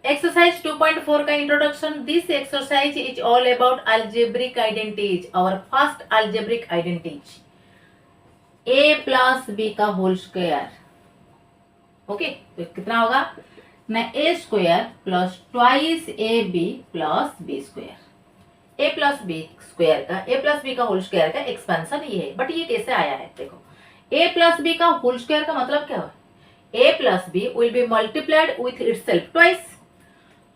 Exercise 2.4 का introduction. This exercise is all about algebraic identities. Our first algebraic identities a plus B का whole square. Okay, तो कितना होगा ना, A square plus twice A B plus B square. A plus B square का, A plus B का whole square का expansion ये है. बट ये कैसे आया है देखो, ए प्लस बी का होल स्क्वायर का मतलब क्या है, A plus B will be multiplied with itself twice.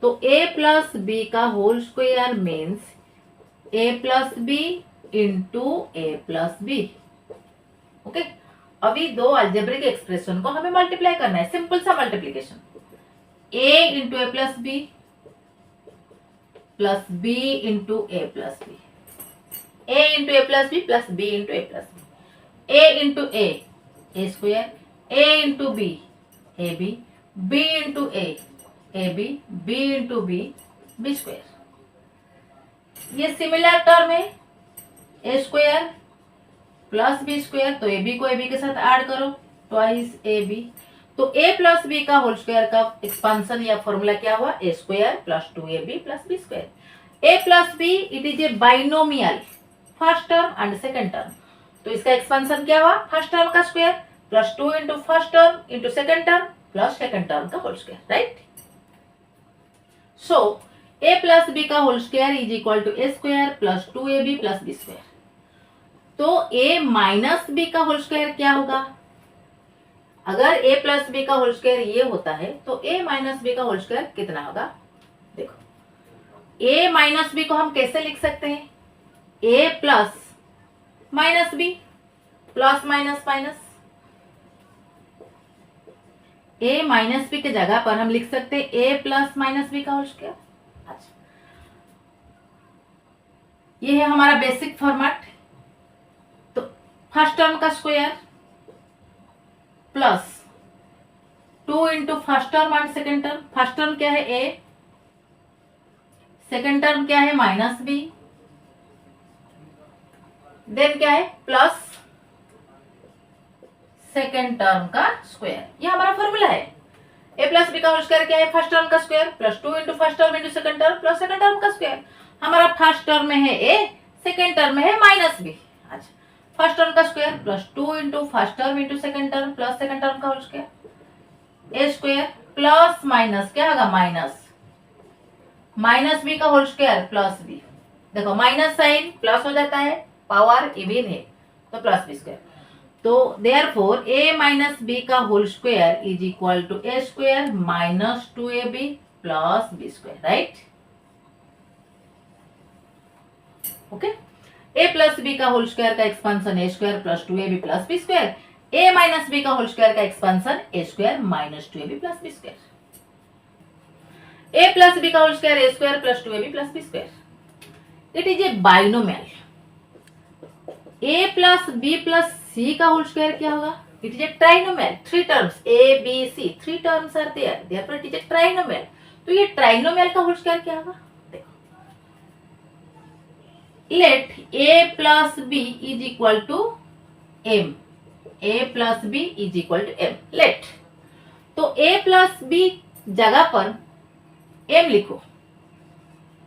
तो ए प्लस बी का whole square means A plus B into A plus B. Okay, अभी दो अलजेब्रिक एक्सप्रेशन को हमें मल्टीप्लाई करना है, सिंपल सा multiplication. A into A plus B plus B into A plus B. A into A plus B plus B into A plus B. A into A square. A into B A B. B into A B. B into B square. ये similar term है, A square plus B square. तो A B को A B के साथ add करो, twice A B. तो ए plus B का whole square का एक्सपांशन या फॉर्मूला क्या हुआ, A square plus two A B plus B square. A plus B it is a binomial, first term and second term. तो इसका expansion क्या हुआ, फर्स्ट टर्म का square plus two into first term into second term plus second term का whole square. Right. So A plus B का whole square is equal to A square plus two A B plus B square. तो A minus B का whole square क्या होगा, अगर A plus B का whole square ये होता है तो ए माइनस बी का होल स्क्वायर कितना होगा. देखो, ए माइनस बी को हम कैसे लिख सकते हैं, A plus minus B, plus minus minus. A minus B के जगह पर हम लिख सकते हैं ए प्लस माइनस बी का होल स्क्वायर. अच्छा, ये है हमारा बेसिक फॉर्मेट. तो फर्स्ट टर्म का square plus two into first term and second term. First term क्या है ए, सेकेंड टर्म क्या है माइनस बी, देन क्या है प्लस सेकेंड टर्म का स्क्वायर. ये हमारा फॉर्मूला है. ए प्लस बी का होल स्क्वायर क्या है, फर्स्ट टर्म का square plus two into first term into second term plus second term का स्क्वायर. हमारा फर्स्ट टर्म में है ए, सेकेंड टर्म में है माइनस बी. अच्छा, फर्स्ट टर्म का square plus two into first term into second term plus second term का whole square. A square plus minus क्या होगा, माइनस बी का होल स्क्वायर प्लस बी. देखो माइनस साइन प्लस हो जाता है, पावर इवन है तो प्लस बी स्क्वायर. तो देयरफॉर ए माइनस बी का whole square is equal to A square minus two A B plus B square. Right. Okay, A plus B का whole square का expansion A square plus two A B plus B square. A minus B का whole square का expansion A square minus two A B plus B square. A plus B का whole square A square plus two A B plus B square. It is a binomial. A plus B plus सी का whole square क्या होगा, it is a trinomial. Three terms A B C, three terms are there, therefore it is a trinomial. तो ये trinomial का whole square क्या होगा, let A plus b is equal to m. A plus b is equal to m. Let, तो ए plus b जगह पर m लिखो.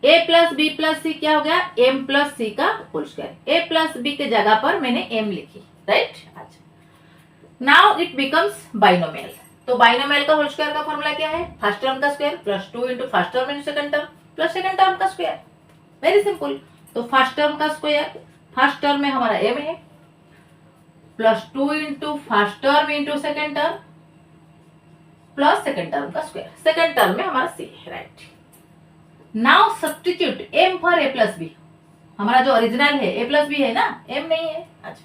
A plus B plus c क्या हो गया, एम प्लस सी का होल स्क्वायर. ए प्लस बी के जगह पर मैंने एम लिखी. राइट. अच्छा, नाउ इट बिकम्स बाइनोमियल. तो बाइनोमियल का होल स्क्वायर का फॉर्मूला क्या है, फर्स्ट टर्म का square plus two into first term into second term plus second term का स्क्वायर. Very simple. तो फर्स्ट टर्म का स्क्वायर, फर्स्ट टर्म में हमारा एम है plus two into first term into second term plus second term का square. Second term में हमारा c है. Right. Now substitute m for a plus b. हमारा जो ओरिजिनल है ए प्लस बी है ना, एम नहीं है. अच्छा,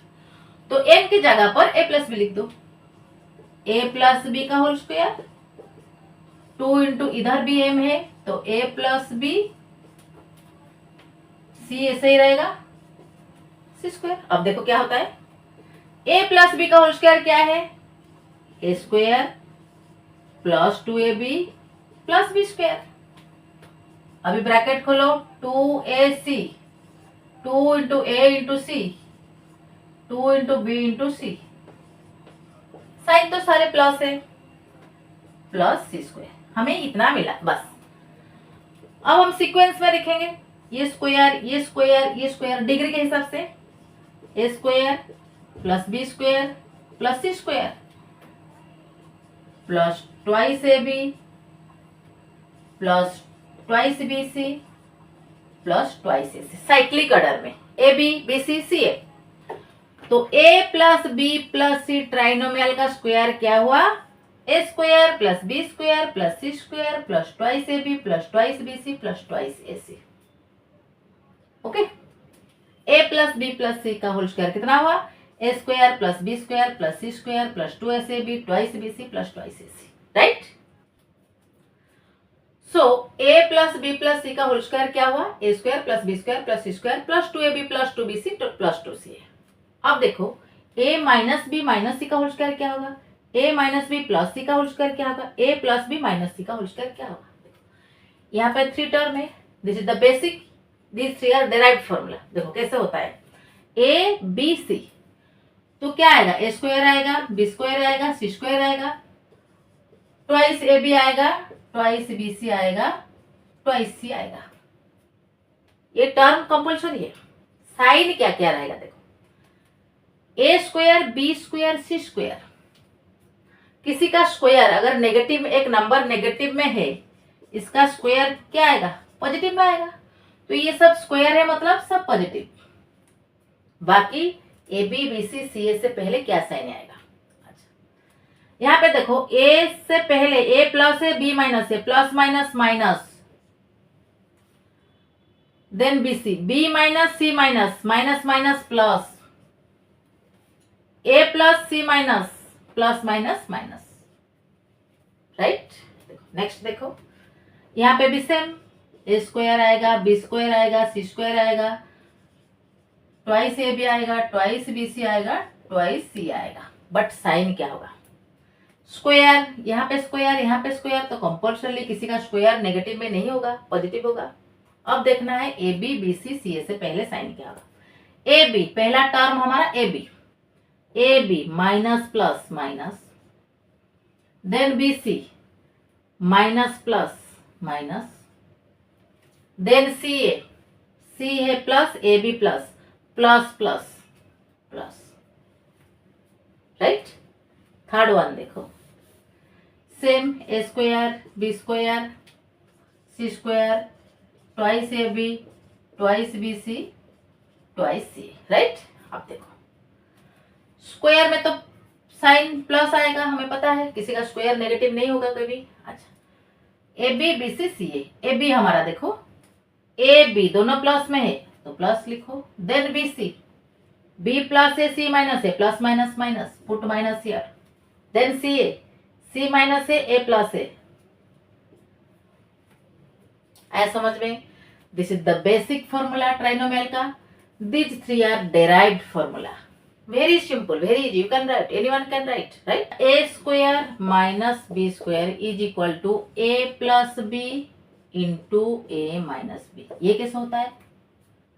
तो एम की जगह पर ए प्लस बी लिख दो. ए प्लस बी का होल स्क्वायर, टू इंटू इधर भी एम है तो ए प्लस बी, सी ऐसे ही रहेगा सी स्क्वायर. अब देखो क्या होता है, ए प्लस बी का होल स्क्वायर क्या है, A square plus two A B plus B square. अभी ब्रैकेट खोलो, two A C, two into A into C, two into B into C. Sign तो सारे प्लस है, प्लस सी square. हमें इतना मिला बस. अब हम सीक्वेंस में लिखेंगे, ये स्क्वायर ये स्क्वायर ये स्क्वायर डिग्री के हिसाब से, A square plus B square plus C square plus twice A B plus twice B C plus twice A C, cyclic order में A B B C C A. तो ए plus B plus C trinomial का square क्या हुआ, A square plus B square plus C square plus twice A B plus twice B C plus twice A C. Okay, A plus B plus सी का whole square कितना हुआ, A square plus B square plus C square plus two S A B twice B C plus twice A C, right. So A plus B plus सी का whole square क्या हुआ, A square plus B square plus C square plus two A B plus two B C plus two C A. अब देखो a minus B minus C का whole square क्या होगा, a minus B plus सी का whole square क्या होगा, a plus B minus C का whole square क्या होगा। यहाँ पे 3 टर्म है, this is the basic, this 3 are derived formula. देखो कैसे होता है, a b c, तो क्या आएगा, a स्क्वायर आएगा, b स्क्वायर आएगा, c स्क्वायर आएगा, ट्वाइस ए बी आएगा, ट्वाइस बी सी आएगा, ट्वाइस सी आएगा। ये टर्म कंपल्सरी है। साइन क्या क्या रहेगा, देखो ए square B square C square, किसी का स्क्वायर अगर नेगेटिव, एक नंबर नेगेटिव में है, इसका स्क्वायर क्या आएगा, पॉजिटिव में आएगा। तो ये सब स्क्वायर है मतलब सब पॉजिटिव। बाकी ए बी बी सी सी ए से पहले क्या साइन आएगा। अच्छा, यहाँ पे देखो ए से पहले ए प्लस है बी माइनस है, plus minus minus, then B C, B minus C minus, minus minus plus, ए plus C minus, plus minus minus, right. Next देखो यहाँ पे भी सेम, ए स्क्वायर आएगा, बी स्क्वायर आएगा, सी स्क्वायर आएगा, twice A B आएगा, twice B C आएगा, twice सी आएगा। बट साइन क्या होगा, स्क्वायर, यहाँ पे स्क्वायर यहाँ पे स्क्वायर, तो कंपल्सरली किसी का स्क्वायर नेगेटिव में नहीं होगा, पॉजिटिव होगा। अब देखना है ए बी बी सी सी ए से पहले साइन क्या होगा। ए बी, पहला टर्म हमारा A B, A B minus plus minus, then B C minus plus minus, then C A, C है plus A B plus, plus plus plus, right. Third one देखो same, A square B square C square, twice A B twice B C twice C, right. अब देखो square में तो sign plus आएगा, हमें पता है, किसी का स्क्वायर नेगेटिव नहीं होगा कभी। अच्छा, a B B C C A b हमारा देखो ए बी दोनों प्लस में है तो प्लस लिखो, then B C, B plus A C minus A, plus minus minus, put minus here, then C A, C minus A plus A. आया समझ में, this is the basic formula trinomial का। These 3 are derived formula. Very simple, very easy. You can write. Anyone can write, right? A square minus B square is equal to A plus B into A minus B. ये कैसे होता है?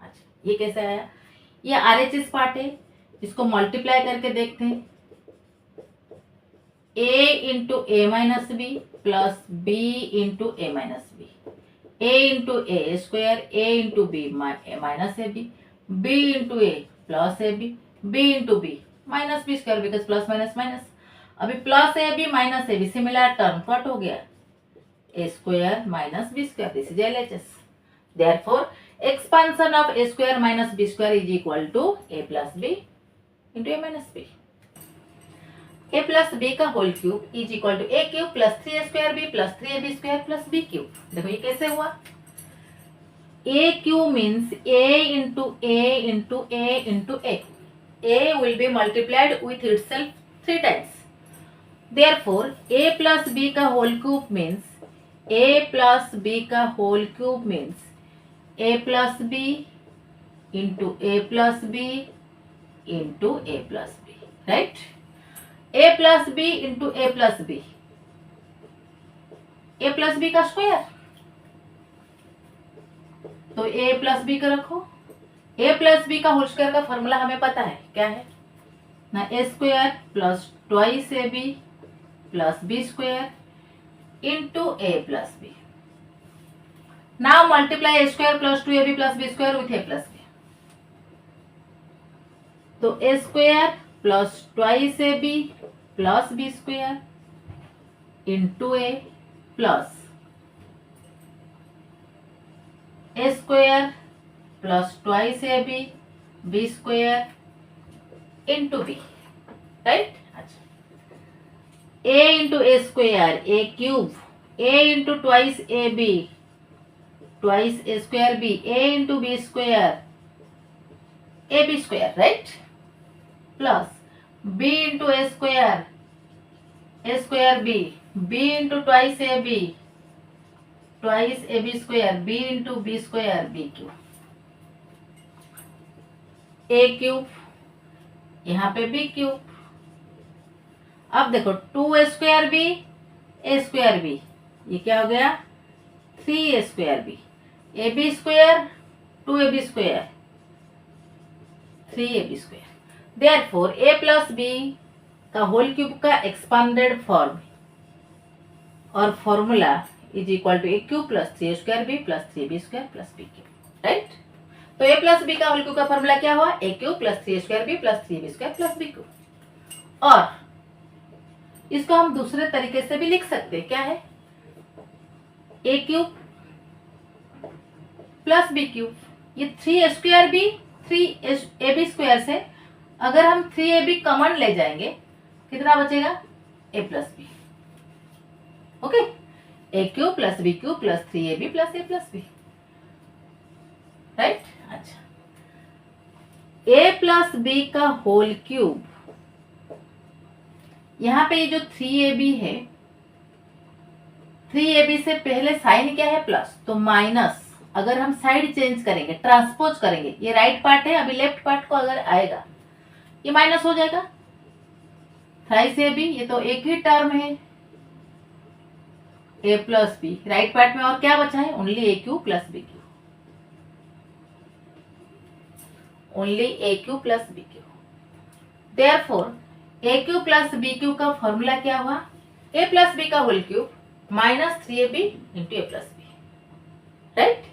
अच्छा, ये कैसे आया? ये RHS पार्ट है, इसको मल्टीप्लाई करके देखते हैं। A into A minus B plus B into A minus B. A into A square, A into B minus AB, B into A plus AB, B into B minus B square because plus minus minus. अभी plus A B minus A B similar term cut हो गया, A square minus B square, this is LHS. Therefore expansion of A square minus B square is equal to A plus B into A minus B. A plus B का whole cube is equal to A cube plus 3 square B plus 3 A B square plus B cube. देखो ये कैसे हुआ, A cube means A into A into A into A, a will be multiplied with itself 3 times. Therefore, a plus b का whole cube means a plus b का whole cube means a plus b into a plus b into a plus b, right? a plus b into a plus b, a plus b का square, तो a plus b का रखो। A plus B का whole square का formula हमें पता है क्या है ना, A square plus twice A B plus B square into A plus B. Now multiply A square plus 2ab plus B square with A plus B. तो A square plus twice A B plus B square into A plus A square plus twice A B B square into B, right. अच्छा, A into A square A cube, A into twice A B twice A square B, A into B square A B square, right, plus B into A square B into twice A B square B into B square B cube, A cube, यहाँ पे B cube. अब देखो 2a square B A square B, ये क्या हो गया 3a square B, A B square 2ab square 3ab square. Therefore a plus B का whole cube का एक्सपांडेड फॉर्म और formula is equal to A cube plus 3a square B plus 3ab square plus B cube, right. तो a plus B का whole cube का formula क्या हुआ, A cube plus 3a square B plus 3ab square plus B cube. और इसको हम दूसरे तरीके से भी लिख सकते हैं, क्या है, A cube plus B cube, ये 3a square B 3ab square से अगर हम 3ab कॉमन ले जाएंगे कितना बचेगा, a plus B, okay, a cube plus B cube plus 3ab plus A plus B, right. अच्छा, a प्लस बी का होल क्यूब, यहाँ पे ये जो 3ab है, 3ab से पहले साइन क्या है प्लस, तो माइनस, अगर हम साइड चेंज करेंगे ट्रांसपोज करेंगे, ये राइट पार्ट है, अभी लेफ्ट पार्ट को अगर आएगा ये माइनस हो जाएगा, थ्राइस ab, ये तो एक ही टर्म है a plus B, right part में और क्या बचा है, only A cube plus B cube, only A cube plus B cube. Therefore A cube plus B cube का फॉर्मूला क्या हुआ, ए प्लस बी का whole cube minus 3ab into A plus B, right.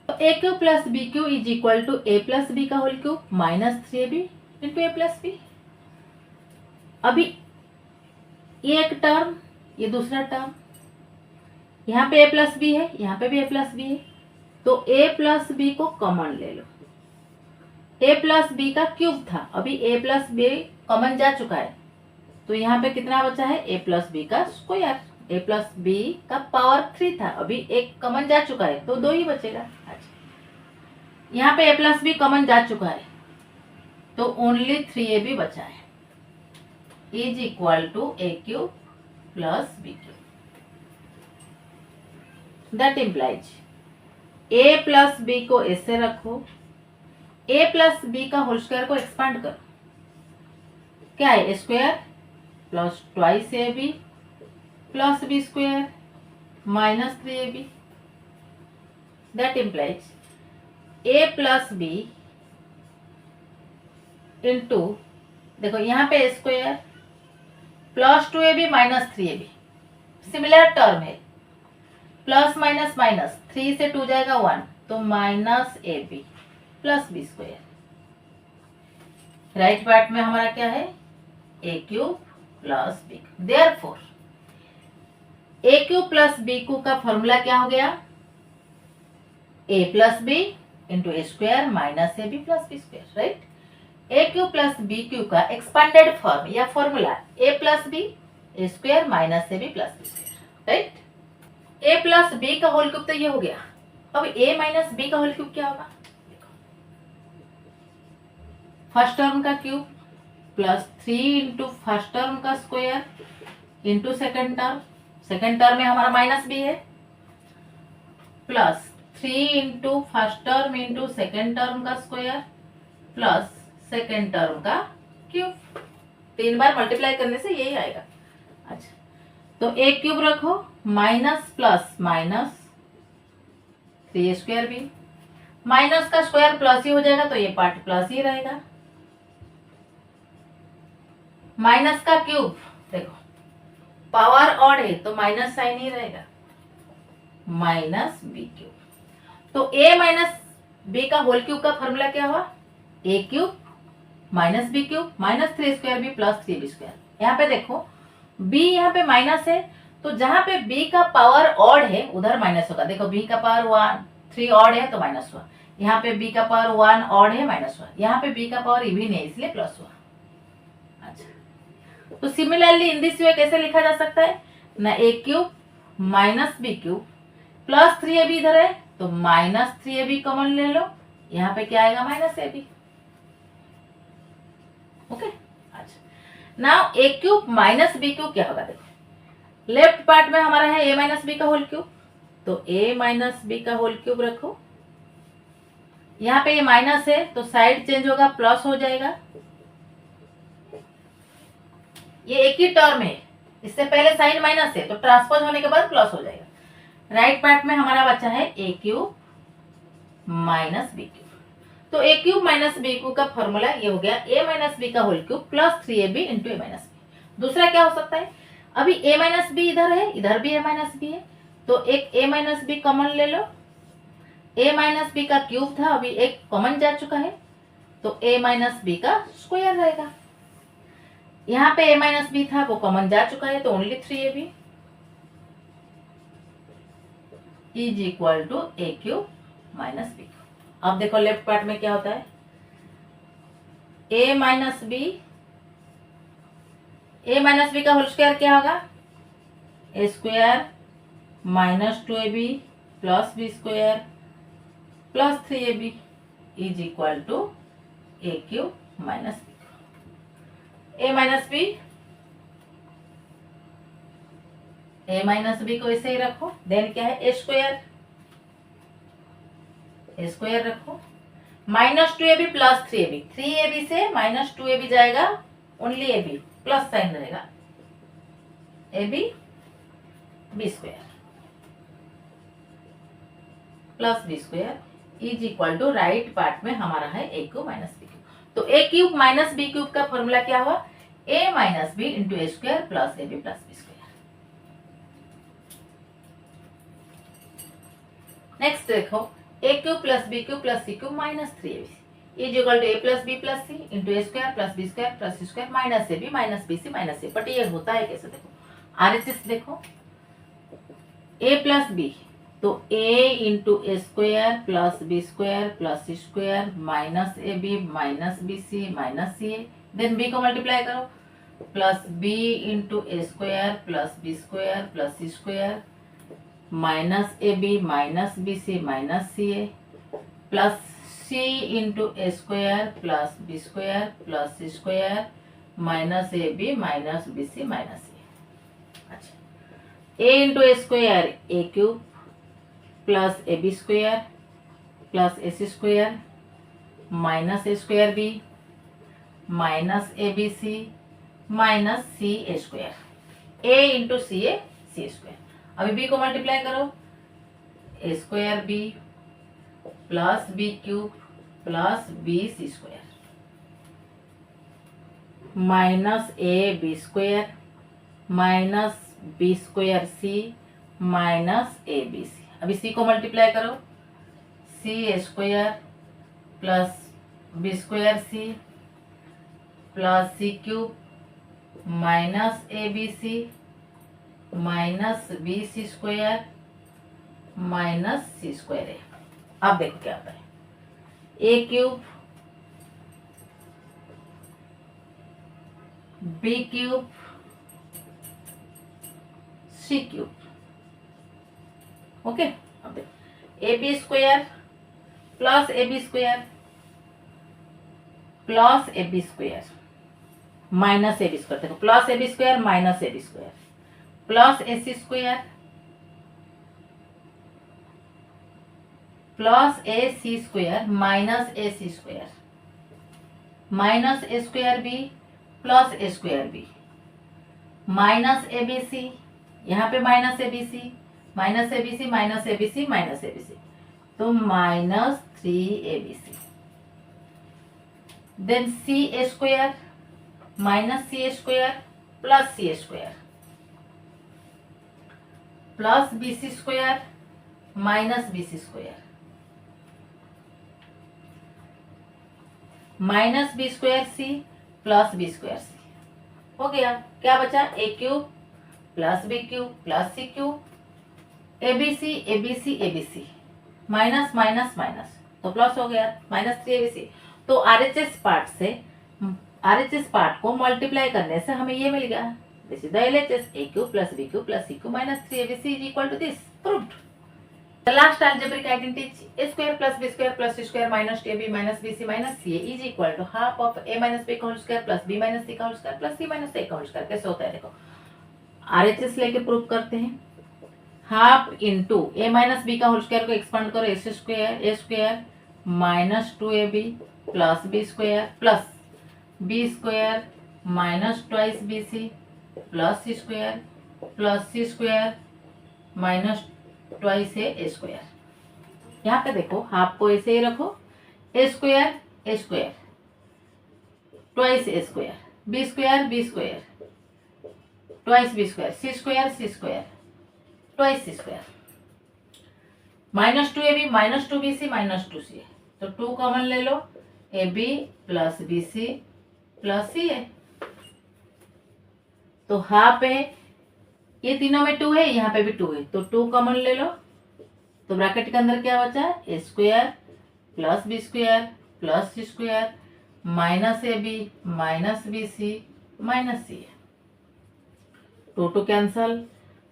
तो A cube plus B cube is equal to A plus B का whole cube minus 3ab into A plus B. अभी ये एक term, ये दूसरा term, यहाँ पे ए प्लस बी है, यहाँ पे भी ए प्लस बी है, तो ए प्लस बी को कॉमन ले लो, ए प्लस बी का क्यूब था, अभी ए प्लस बी कॉमन जा चुका है, तो यहाँ पे कितना बचा है, ए प्लस बी का स्क्वायर, ए प्लस बी का पावर 3 था, अभी एक कॉमन जा चुका है तो 2 ही बचेगा। अच्छा, यहाँ पे ए प्लस बी कॉमन जा चुका है तो ओनली 3ab बचा है, is equal to A cube plus B cube. That implies a plus B को ऐसे रखो, a प्लस बी का होल स्क्वायर को एक्सपांड करो, क्या है, A square plus twice A B plus B square minus 3ab। That implies a plus B into, देखो यहाँ पे A square plus 2ab minus 3ab, similar term है, plus minus minus 3 से 2 जाएगा 1, तो माइनस ए B plus B square, right part में हमारा क्या है, A cube plus B. Therefore A cube plus B cube का फॉर्मूला क्या हो गया, A plus B into A square minus A B plus B square, right. A cube plus B cube का expanded form या formula A plus B A square minus A B plus B square, right. A plus B का whole cube तो ये हो गया, अब a minus B का whole cube क्या होगा, फर्स्ट टर्म का cube plus 3 into first term का स्क्वायर इंटू सेकेंड टर्म में हमारा माइनस बी है, plus 3 into first term into second term का स्क्वायर प्लस सेकेंड टर्म का क्यूब, 3 बार मल्टीप्लाई करने से यही आएगा। अच्छा, तो ए क्यूब रखो, minus plus minus 3 square B, minus का स्क्वायर प्लस ही हो जाएगा तो ये पार्ट प्लस ही रहेगा, माइनस का क्यूब, देखो पावर ऑड है तो माइनस साइन ही रहेगा, माइनस बी क्यूब। तो a माइनस बी का होल क्यूब का फॉर्मूला क्या हुआ, a cube minus b cube minus 3 square B plus 3b square. यहाँ पे देखो b यहाँ पे माइनस है, तो जहां पे b का पावर ऑड है उधर माइनस होगा। देखो b का पावर 3 ऑड है तो माइनस हुआ, यहाँ पे b का पावर 1 ऑड है माइनस हुआ, यहाँ पे b का पावर इवन है इसलिए प्लस हुआ। अच्छा, तो सिमिलरली इन दिस वे कैसे लिखा जा सकता है ना, a cube minus b cube plus 3ab इधर है तो माइनस 3ab कॉमन ले लो, यहाँ पे क्या आएगा माइनस ab। ओके, अच्छा now a cube minus b cube क्या होगा, देखो लेफ्ट पार्ट में हमारा है a माइनस बी का होल क्यूब, तो a माइनस बी का होल क्यूब रखो, यहाँ पे ये माइनस है तो साइड चेंज होगा प्लस हो जाएगा, ये एक ही टर्म है, इससे पहले साइन माइनस है तो ट्रांसपोज होने के बाद प्लस हो जाएगा। राइट पार्ट में हमारा बचा है a cube minus b cube, तो a cube minus b cube का फॉर्मूला ये हो गया a माइनस बी का whole cube plus 3ab into a minus b. दूसरा क्या हो सकता है, अभी a माइनस बी इधर है, इधर भी a माइनस बी है, तो एक a माइनस बी कॉमन ले लो, a माइनस बी का क्यूब था अभी एक कॉमन जा चुका है तो a माइनस बी का स्क्वायर रहेगा, यहाँ पे a माइनस बी था वो कॉमन जा चुका है तो only 3ab is equal to a cube minus b. अब देखो लेफ्ट पार्ट में क्या होता है, a माइनस बी का होल स्क्वायर क्या होगा, a square minus 2ab plus B square plus 3ab is equal to a cube minus b. a minus b को ऐसे ही रखो, देन क्या है a स्क्वायर रखो माइनस 2ab प्लस 3ab से माइनस 2ab जाएगा ओनली ab प्लस साइन रहेगा ab b square plus B square is equal to right part में हमारा है a cube minus b cube, तो a cube minus b cube का formula क्या हुआ, a minus b into a square plus ab plus B square. Next देखो a cube plus B cube plus C cube minus 3ab is equal to a plus B plus c into a square plus B square plus C square minus ab minus B C minus a। But ये होता है कैसे, देखो RHS देखो a plus B तो a into A square plus B square plus C square minus A B minus B C minus C a, then b को multiply करो plus b into A square plus B square plus C square minus A B minus B C minus C a plus c into A square plus B square plus C square minus A B minus B C minus C. अच्छा, a into A square A cube plus A B square plus A C square minus A square B minus A B C minus C A square, a into C A C square. अभी b को multiply करो, A square B plus B cube plus B C square minus A B square minus B square C minus A B C. अभी C को multiply करो, C A square plus B square C plus C cube minus A B C minus B C square minus C square है। अब देखो क्या होता है, A cube B cube C cube, okay. अब देखो A B square plus A B square plus A B square minus A B square, देखो plus A B square minus A B square plus A C square plus A C square minus A C square minus A square B plus A square B minus A B C, यहाँ पे minus ए B सी minus ए B सी minus ए B सी minus ए B C, तो minus 3abc, then C A square minus C A square plus C A square plus B C square minus B C square minus B square C plus B square सी हो गया। क्या बचा? A cube plus B cube plus C cube A B C A B C A B C minus minus minus तो plus हो गया minus 3abc। तो RHS part से RHS part को मल्टीप्लाई करने से हमें ये मिल गया, this is the LHS A cube plus B cube plus C cube minus 3abc is equal to this, proved. The last algebraic identity a square plus b square plus c square minus 2ab minus bc minus ca is equal to half of a minus b का whole square plus b minus c का whole square plus c minus a का whole square. कैसे होता है देखो, RHS लेके prove करते हैं। Half into a minus B का होल स्क्वायर को एक्सपांड करो A square minus 2ab plus b square plus b square minus twice bc plus c square plus c square minus twice A square. यहाँ पे देखो half को ऐसे ही रखो, A square twice A square B square twice B square C square twice C square minus 2ab minus 2bc minus 2ca। तो 2 common ले लो, ab plus bc plus ca। तो हाफ है, ये तीनों में 2 है, यहाँ पे भी 2 है, तो 2 कॉमन ले लो। तो ब्रैकेट के अंदर क्या बचा? A square plus B square plus C square minus A B minus B C minus C. 2 cancel,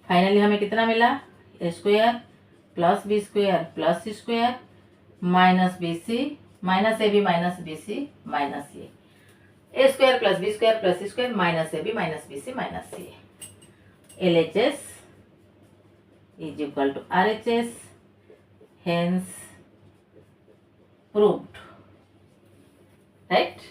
finally हमें कितना मिला? A square plus B square plus C square minus B C minus A B minus B C minus C. A square plus B square plus C square minus A B minus B C minus C. LHS is equal to RHS, hence proved, right?